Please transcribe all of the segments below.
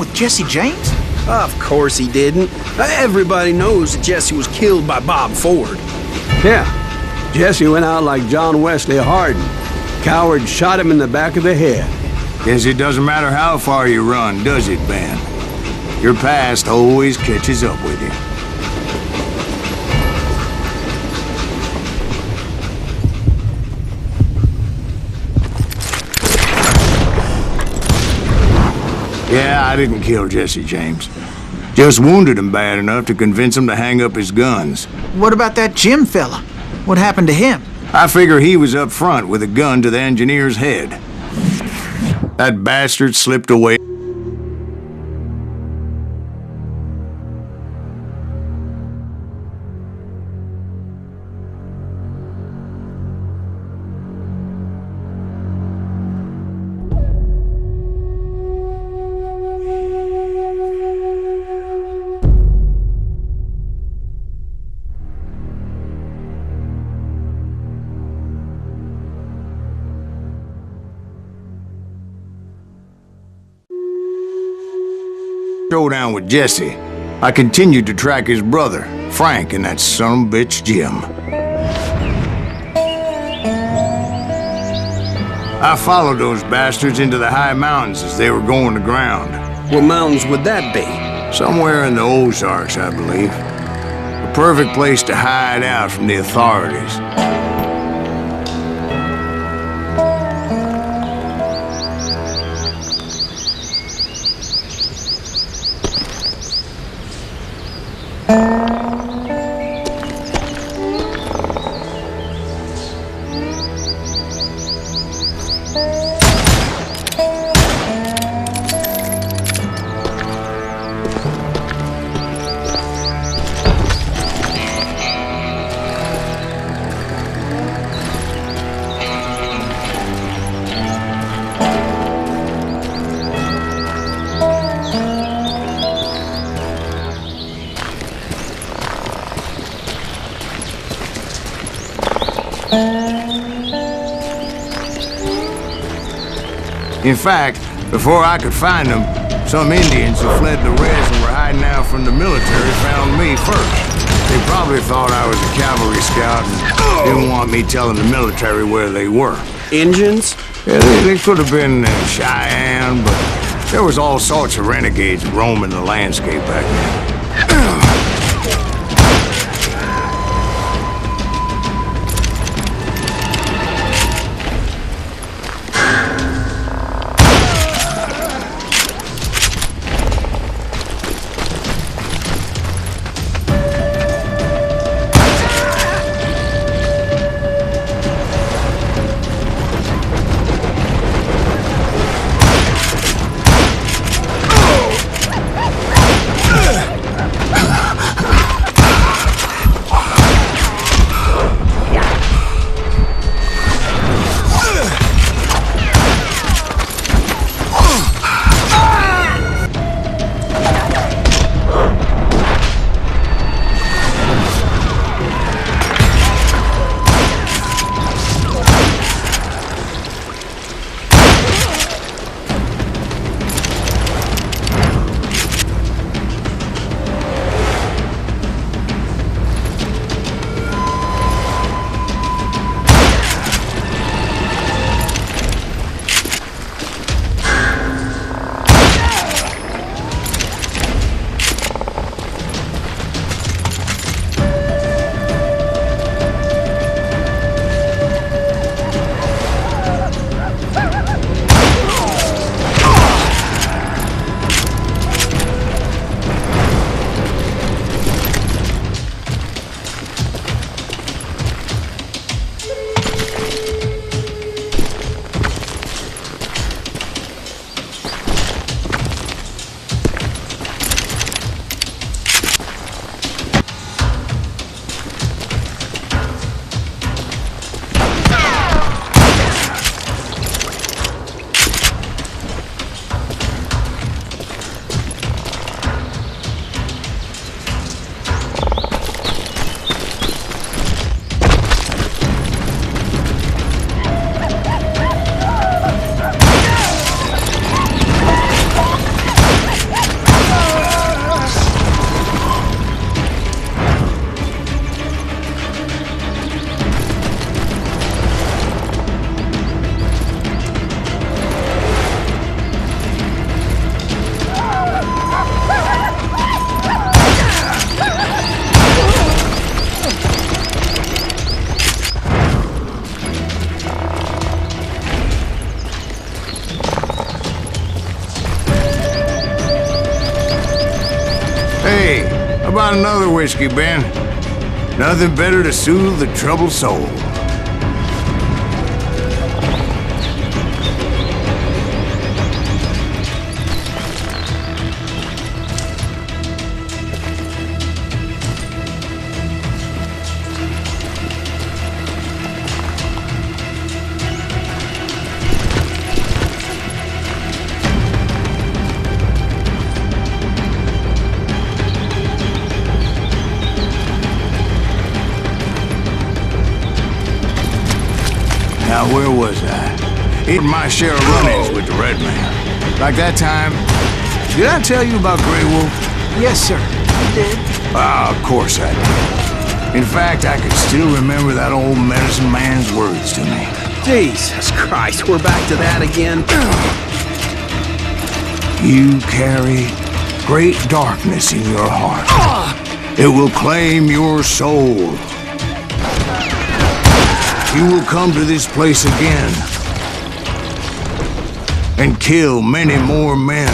with Jesse James? Of course he didn't. Everybody knows that Jesse was killed by Bob Ford. Yeah, Jesse went out like John Wesley Hardin. Coward shot him in the back of the head. Guess it doesn't matter how far you run, does it, Ben? Your past always catches up with you. Yeah, I didn't kill Jesse James. Just wounded him bad enough to convince him to hang up his guns. What about that Jim fella? What happened to him? I figure he was up front with a gun to the engineer's head. That bastard slipped away. Showdown with Jesse, I continued to track his brother, Frank, and that son of a bitch, Jim. I followed those bastards into the high mountains as they were going to ground. What mountains would that be? Somewhere in the Ozarks, I believe. The perfect place to hide out from the authorities. In fact, before I could find them, some Indians who fled the res and were hiding out from the military found me first. They probably thought I was a cavalry scout and didn't want me telling the military where they were. Injuns? Yeah, they could have been Cheyenne, but there was all sorts of renegades roaming the landscape back then. Hey, how about another whiskey, Ben? Nothing better to soothe the troubled soul. Now, where was I? Eating my share of run-ins with the Red Man. Like that time. Did I tell you about Grey Wolf? Yes, sir. You did. Ah, of course I did. In fact, I can still remember that old medicine man's words to me. Jesus Christ, we're back to that again. You carry great darkness in your heart. It will claim your soul. You will come to this place again and kill many more men.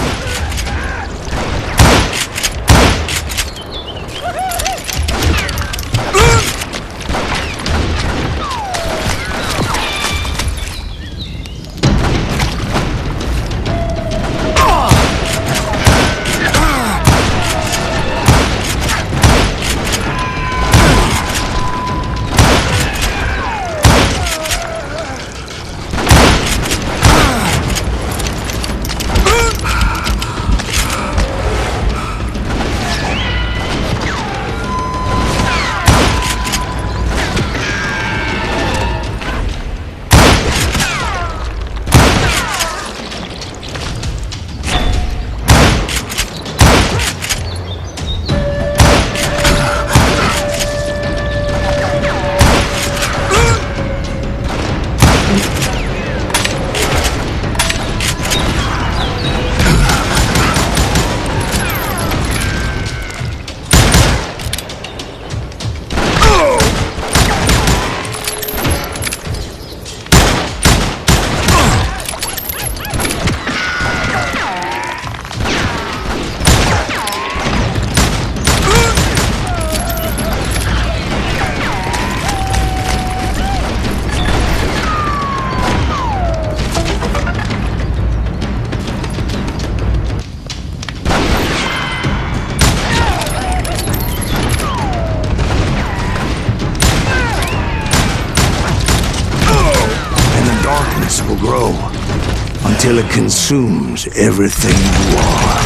Will grow until it consumes everything you are.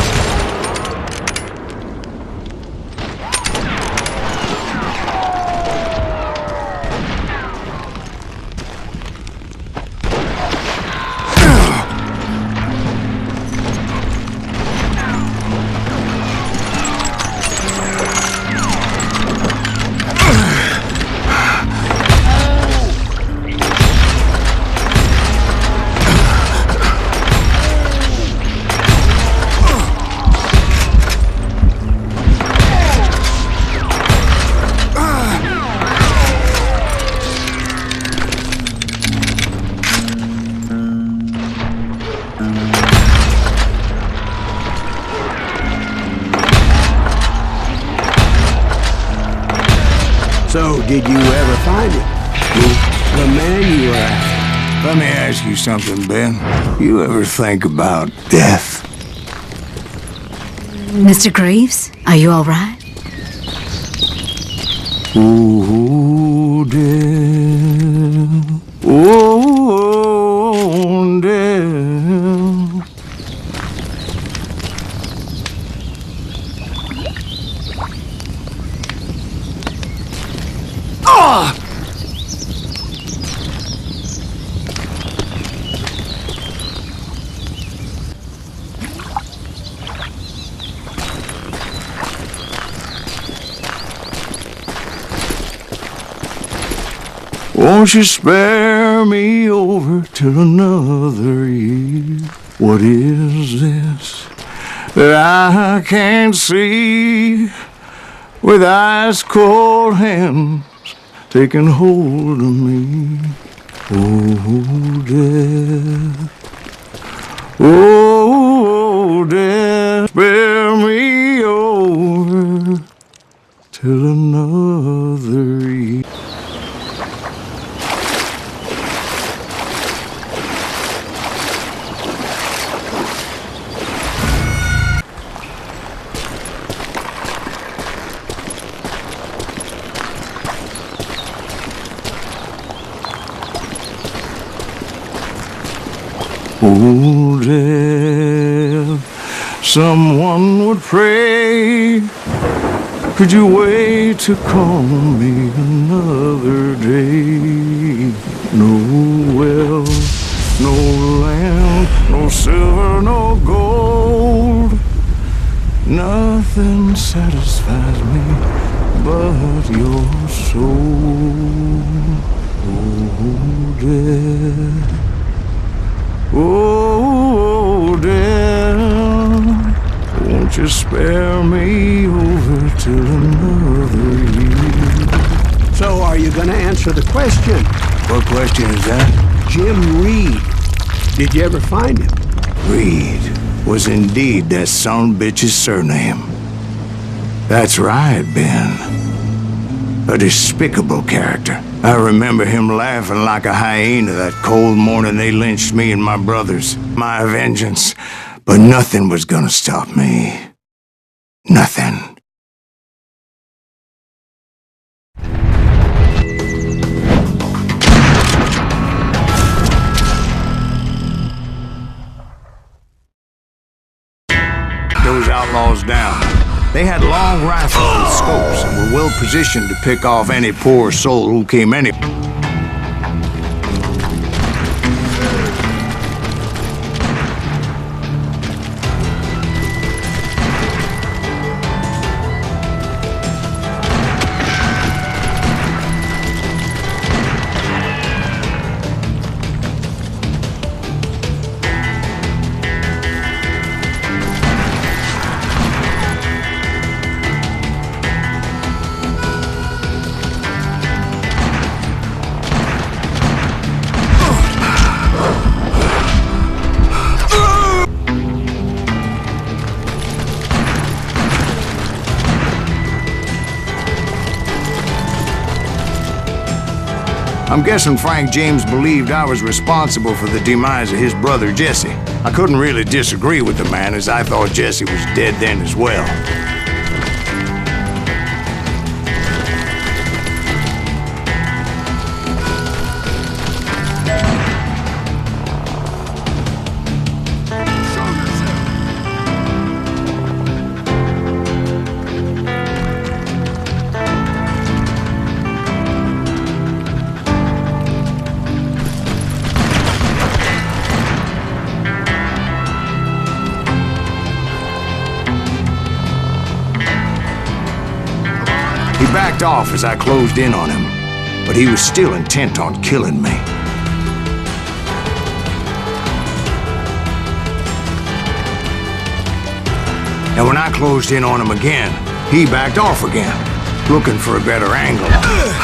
So, did you ever find it? The man you were after? Let me ask you something, Ben. You ever think about death? Mr. Greaves, are you all right? Ooh, death. Oh, death. Won't you spare me over till another year? What is this that I can't see with ice cold hands taking hold of me? Oh, death, oh, death, spare me over till another year. Oh, death, someone would pray. Could you wait to call me another day? No wealth, no land, no silver, no gold. Nothing satisfies me but your soul. Oh, death. Oh, death, won't you spare me over till another year? So are you gonna answer the question? What question is that? Jim Reed. Did you ever find him? Reed was indeed that son-bitch's surname. That's right, Ben. A despicable character. I remember him laughing like a hyena that cold morning they lynched me and my brothers. My vengeance. But nothing was gonna stop me. Nothing. Those outlaws down. They had long rifles with scopes and were well positioned to pick off any poor soul who came any. I'm guessing Frank James believed I was responsible for the demise of his brother Jesse. I couldn't really disagree with the man, as I thought Jesse was dead then as well. He backed off as I closed in on him, but he was still intent on killing me. And when I closed in on him again, he backed off again, looking for a better angle on it.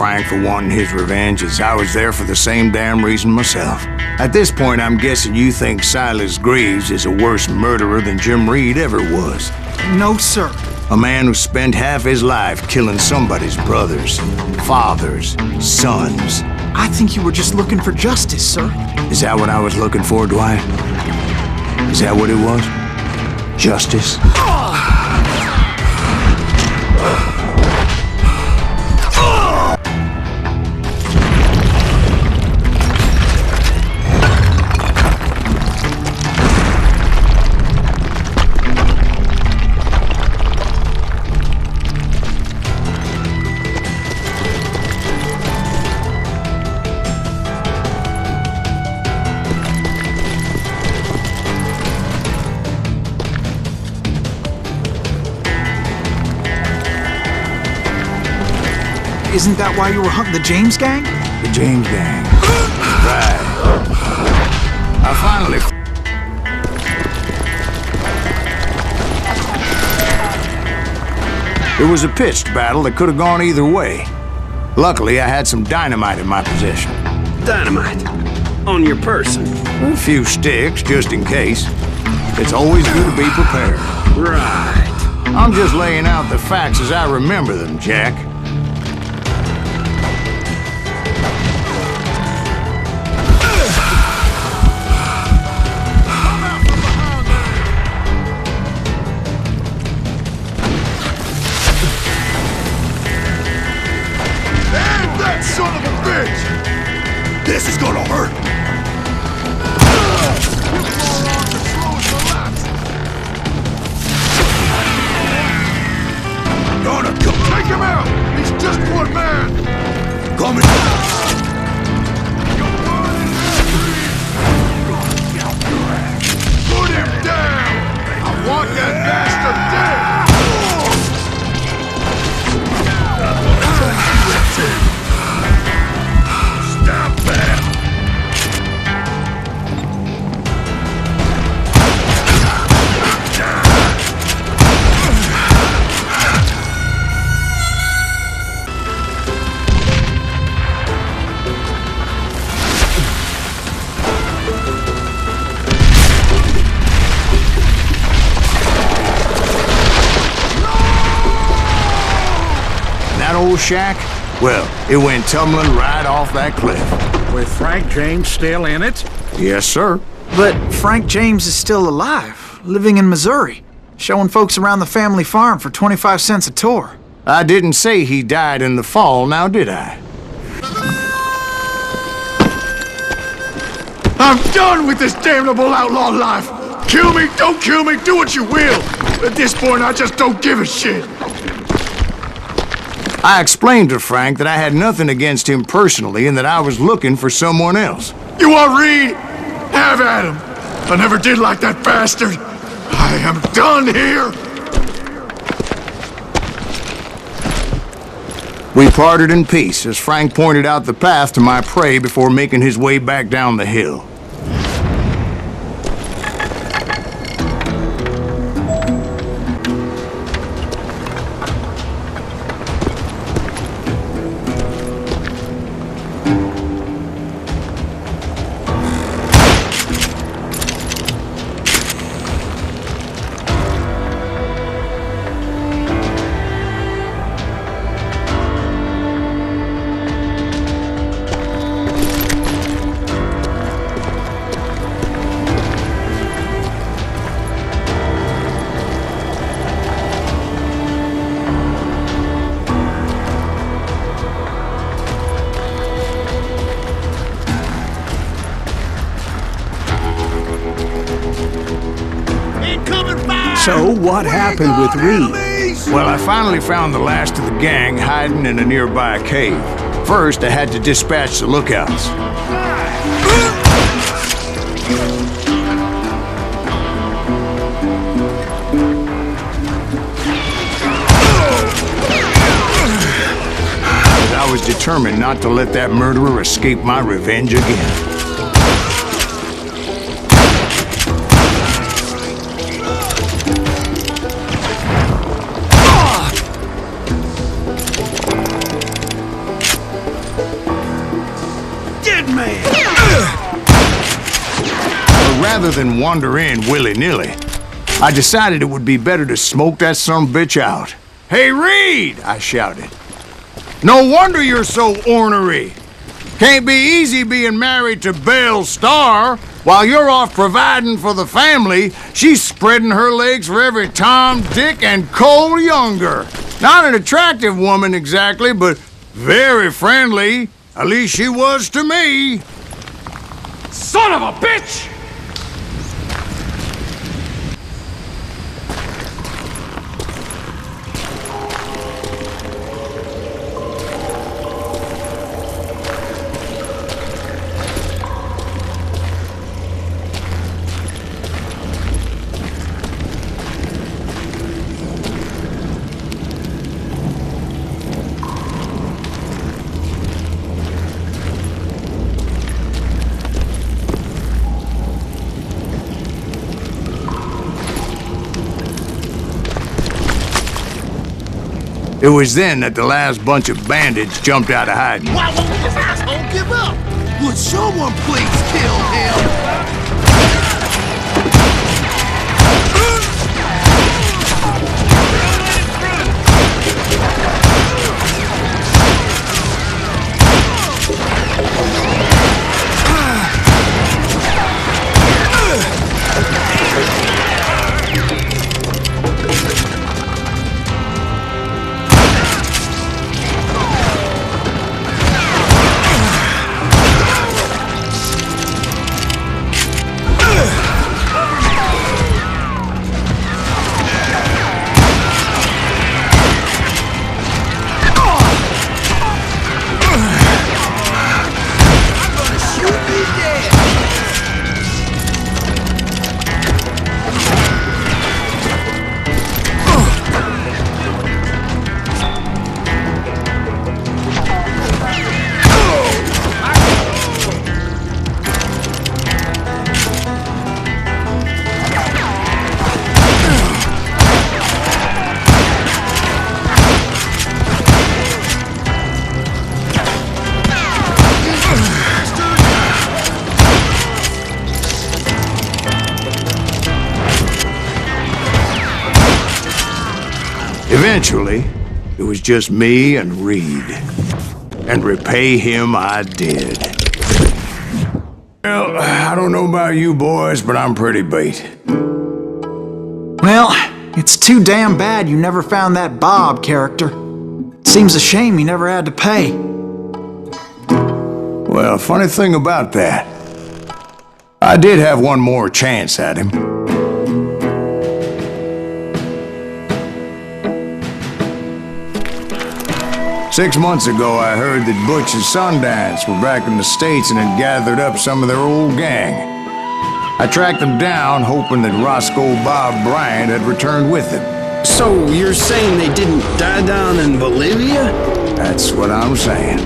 Frank for wanting his revenge, as I was there for the same damn reason myself. At this point, I'm guessing you think Silas Greaves is a worse murderer than Jim Reed ever was. No, sir. A man who spent half his life killing somebody's brothers, fathers, sons. I think you were just looking for justice, sir. Is that what I was looking for, Dwight? Is that what it was? Justice? Isn't that why you were hunting the James gang? The James gang. Right. I finally... It was a pitched battle that could have gone either way. Luckily, I had some dynamite in my possession. Dynamite. On your person. A few sticks, just in case. It's always good to be prepared. Right. I'm just laying out the facts as I remember them, Jack. Damn that son of a bitch! This is gonna hurt! Gonna go. Take him out! He's just one man! Coming! Put him down! I want that bastard dead! Stop that! That old shack? Well, it went tumbling right off that cliff. With Frank James still in it? Yes, sir. But Frank James is still alive, living in Missouri, showing folks around the family farm for 25 cents a tour. I didn't say he died in the fall, now did I? I'm done with this damnable outlaw life! Kill me, don't kill me, do what you will! At this point, I just don't give a shit! I explained to Frank that I had nothing against him personally and that I was looking for someone else. You want Reed? Have at him! I never did like that bastard! I am done here! We parted in peace as Frank pointed out the path to my prey before making his way back down the hill. So what happened with Reed? Well, I finally found the last of the gang hiding in a nearby cave. First, I had to dispatch the lookouts. But I was determined not to let that murderer escape my revenge again. Rather than wander in willy-nilly, I decided it would be better to smoke that sumbitch out. "Hey, Reed!" I shouted. "No wonder you're so ornery. Can't be easy being married to Belle Starr. While you're off providing for the family, she's spreading her legs for every Tom, Dick, and Cole Younger. Not an attractive woman exactly, but very friendly. At least she was to me." Son of a bitch! It was then that the last bunch of bandits jumped out of hiding. Why won't this asshole give up? Would someone please kill him? Eventually, it was just me and Reed. And repay him I did. Well, I don't know about you boys, but I'm pretty beat. Well, it's too damn bad you never found that Bob character. Seems a shame he never had to pay. Well, funny thing about that, I did have one more chance at him. Six months ago, I heard that Butch and Sundance were back in the States and had gathered up some of their old gang. I tracked them down, hoping that Roscoe Bob Bryant had returned with them. So you're saying they didn't die down in Bolivia? That's what I'm saying.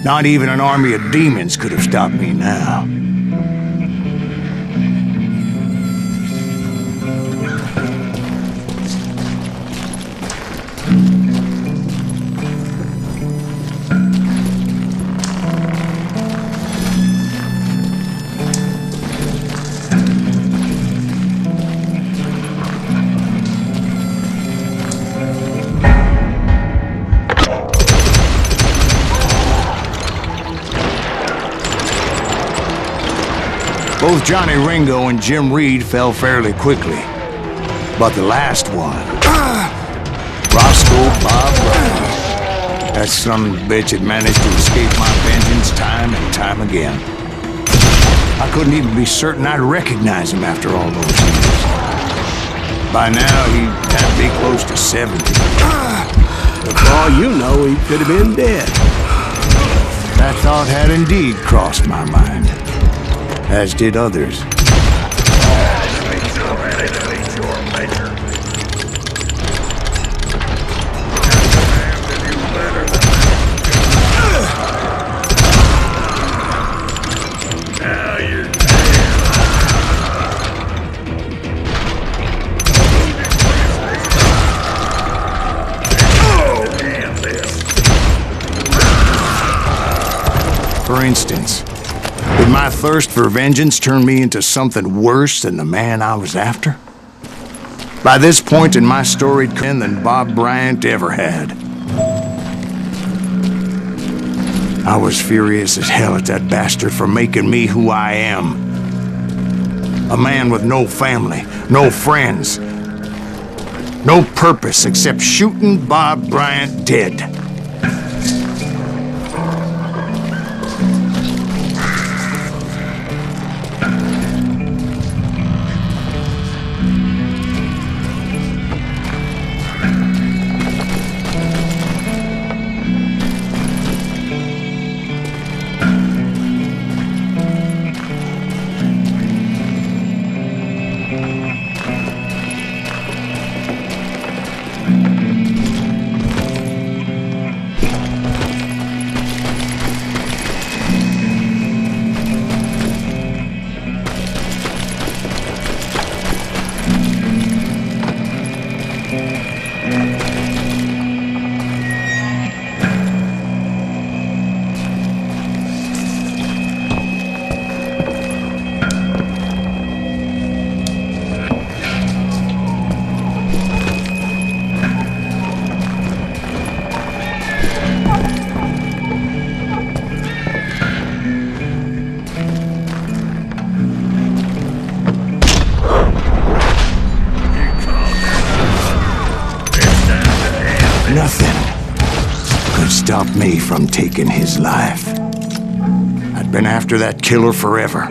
Not even an army of demons could have stopped me now. Both Johnny Ringo and Jim Reed fell fairly quickly. But the last one, Roscoe Bob Bryant, that son of a bitch had managed to escape my vengeance time and time again. I couldn't even be certain I'd recognize him after all those years. By now, he'd have to be close to 70. For all you know, he could have been dead. That thought had indeed crossed my mind, as did others. For instance, did my thirst for vengeance turn me into something worse than the man I was after? By this point in my story, than Bob Bryant ever had. I was furious as hell at that bastard for making me who I am. A man with no family, no friends. No purpose except shooting Bob Bryant dead. Nothing could stop me from taking his life. I'd been after that killer forever,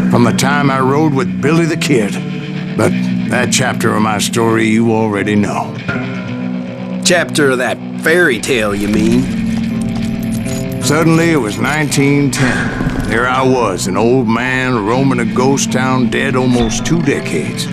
from the time I rode with Billy the Kid. But that chapter of my story you already know. Chapter of that fairy tale, you mean? Suddenly it was 1910. There I was, an old man roaming a ghost town dead almost 2 decades.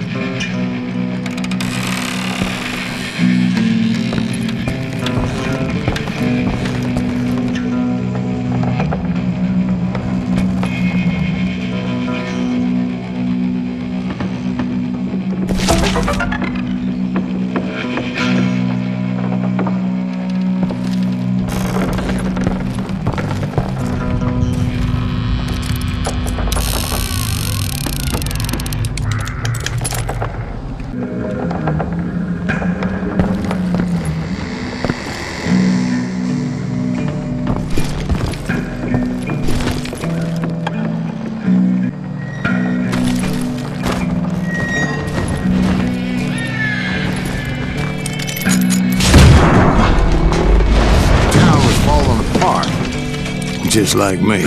Just like me.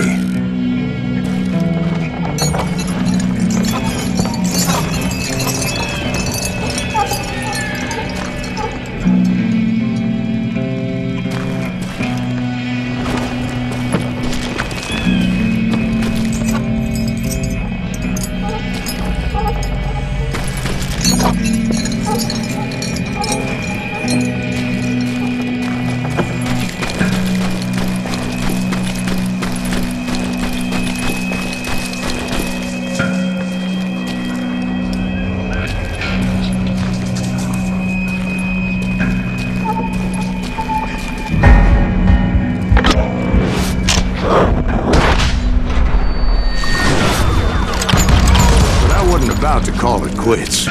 About to call it quits.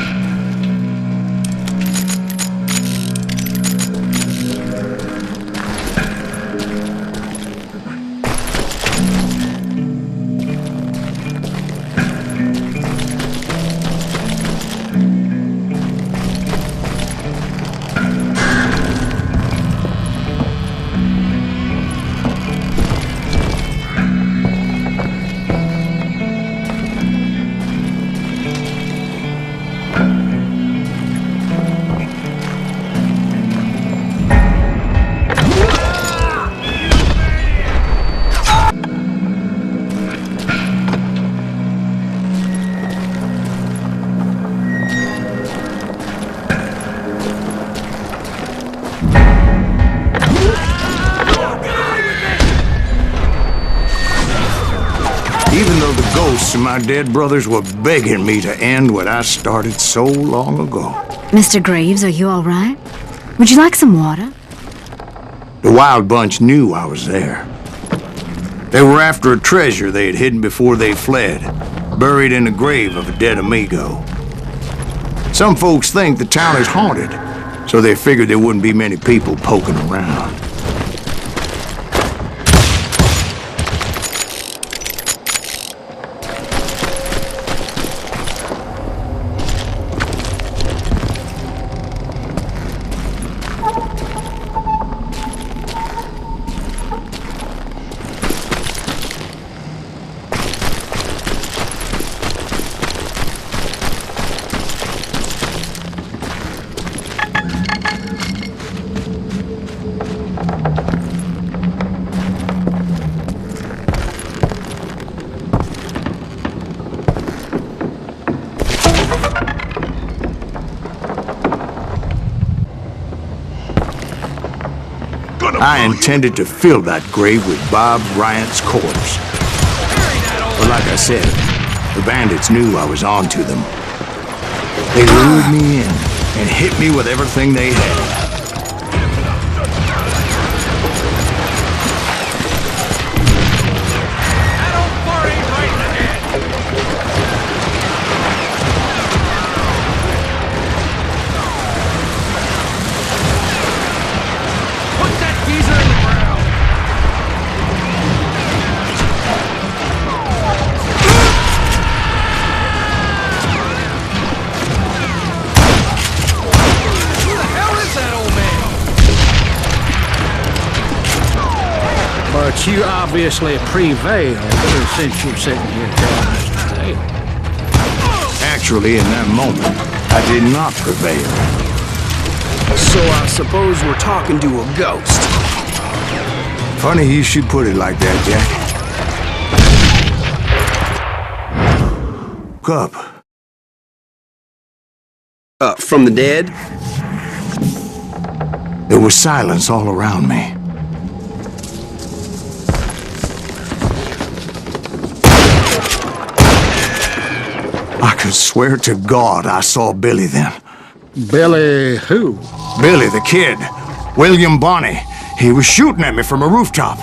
Even though the ghosts of my dead brothers were begging me to end what I started so long ago. Mr. Graves, are you all right? Would you like some water? The Wild Bunch knew I was there. They were after a treasure they had hidden before they fled, buried in the grave of a dead amigo. Some folks think the town is haunted, so they figured there wouldn't be many people poking around. I intended to fill that grave with Bob Bryant's corpse. But like I said, the bandits knew I was on to them. They lured me in and hit me with everything they had. But you obviously prevailed since you're sitting here telling us the tale. Actually, in that moment, I did not prevail. So I suppose we're talking to a ghost. Funny you should put it like that, Jack. Cup. From the dead? There was silence all around me. I could swear to God I saw Billy then. Billy who? Billy the kid. William Bonney. He was shooting at me from a rooftop.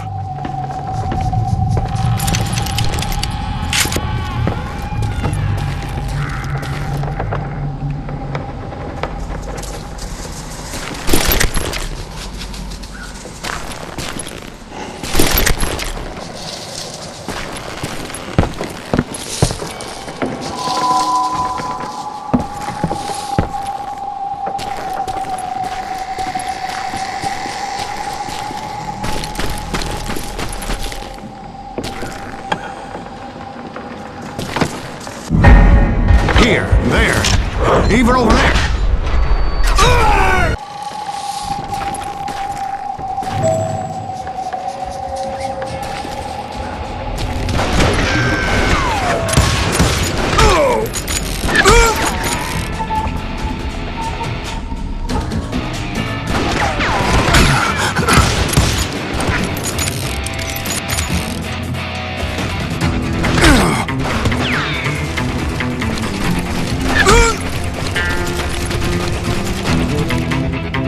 Here, there, even over there.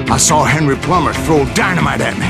I saw Henry Plummer throw dynamite at me.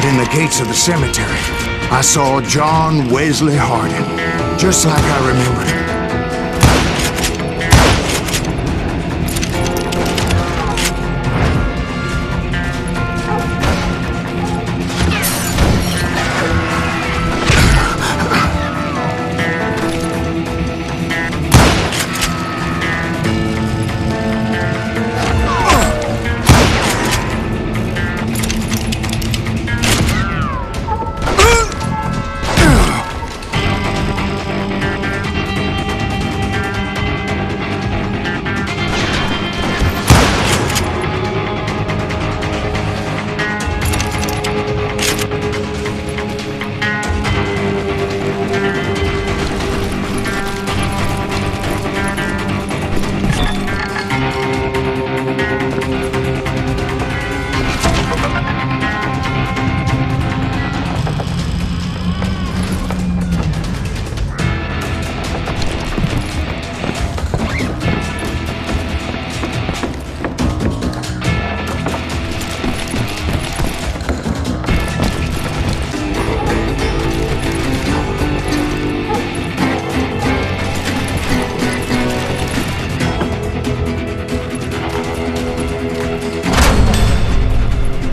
In the gates of the cemetery, I saw John Wesley Hardin, just like I remembered him.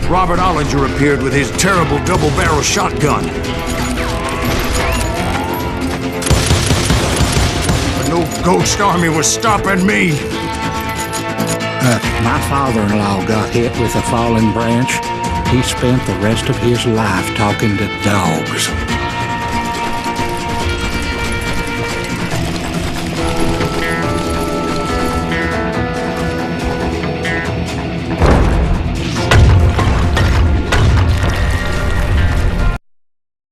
Robert Ollinger appeared with his terrible double-barrel shotgun. But no ghost army was stopping me. My father-in-law got hit with a falling branch. He spent the rest of his life talking to dogs.